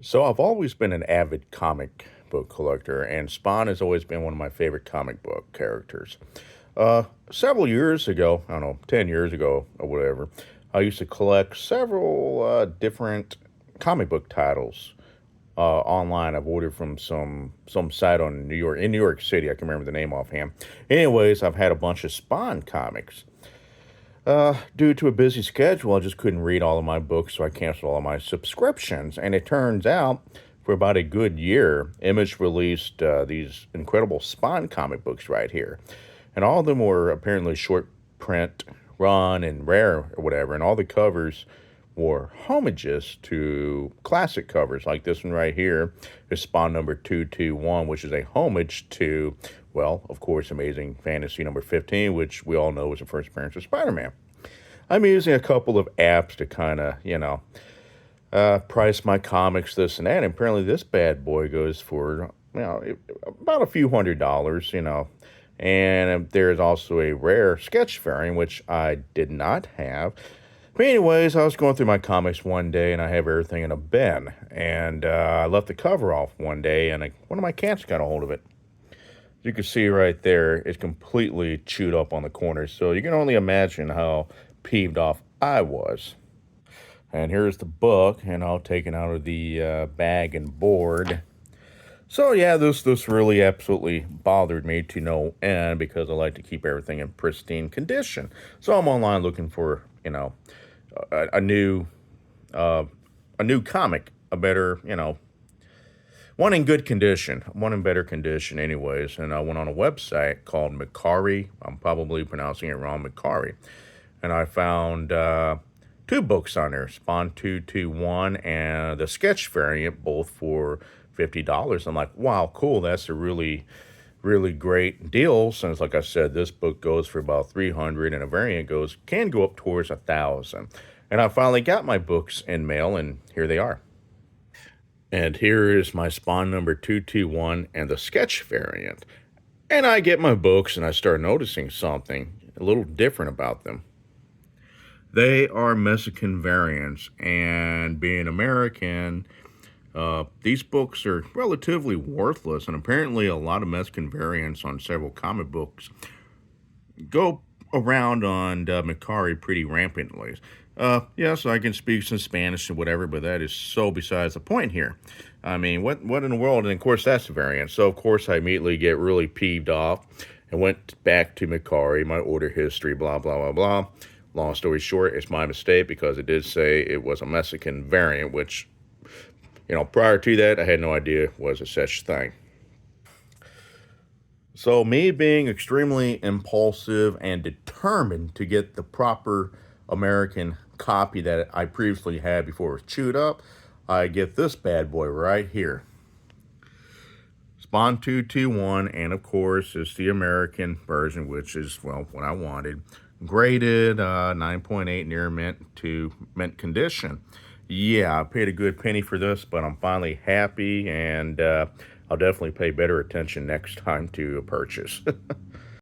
So I've always been an avid comic book collector, and Spawn has always been one of my favorite comic book characters. Several years ago, I don't know, 10 years ago or whatever, I used to collect several different comic book titles online. I've ordered from some site on in New York City. I can remember the name offhand. Anyways, I've had a bunch of Spawn comics. Due to a busy schedule, I just couldn't read all of my books, so I canceled all of my subscriptions. And it turns out, for about a good year, Image released these incredible Spawn comic books right here. And all of them were apparently short print, run, and rare or whatever. And all the covers were homages to classic covers, like this one right here is Spawn number 221, which is a homage to, well, of course, Amazing Fantasy number 15, which we all know was the first appearance of Spider-Man. I'm using a couple of apps to kind of, price my comics, this and that. And apparently, this bad boy goes for, about a few $100s, And there's also a rare sketch variant, which I did not have. But anyways, I was going through my comics one day, and I have everything in a bin. And I left the cover off one day, and one of my cats got a hold of it. As you can see right there, it's completely chewed up on the corners. So you can only imagine how peeved off I was. And here's the book, and I'll take it out of the bag and board. So yeah, this really absolutely bothered me to no end because I like to keep everything in pristine condition. So I'm online looking for a new a new comic, a better one in good condition, one in better condition, anyways. And I went on a website called Macari. I'm probably pronouncing it wrong, Macari. And I found two books on there, Spawn 221 and the sketch variant, both for $50. I'm like, wow, cool. That's a really, really great deal. Since, like I said, this book goes for about 300, and a variant can go up towards 1,000. And I finally got my books in mail, and here they are. And here is my Spawn number 221 and the sketch variant. And I get my books and I start noticing something a little different about them. They are Mexican variants, and being American, these books are relatively worthless. And apparently, a lot of Mexican variants on several comic books go around on Macari pretty rampantly. Yes, I can speak some Spanish and whatever, but that is so besides the point here. I mean, what in the world? And of course, that's a variant. So, of course, I immediately get really peeved off and went back to Macari, my order history, blah, blah, blah, blah. Long story short, it's my mistake because it did say it was a Mexican variant, which, prior to that, I had no idea was a such thing. So, me being extremely impulsive and determined to get the proper American copy that I previously had before it was chewed up, I get this bad boy right here. Spawn 221, and of course, it's the American version, which is, well, what I wanted. Graded 9.8 near mint to mint condition. Yeah, I paid a good penny for this, but I'm finally happy, and I'll definitely pay better attention next time to a purchase.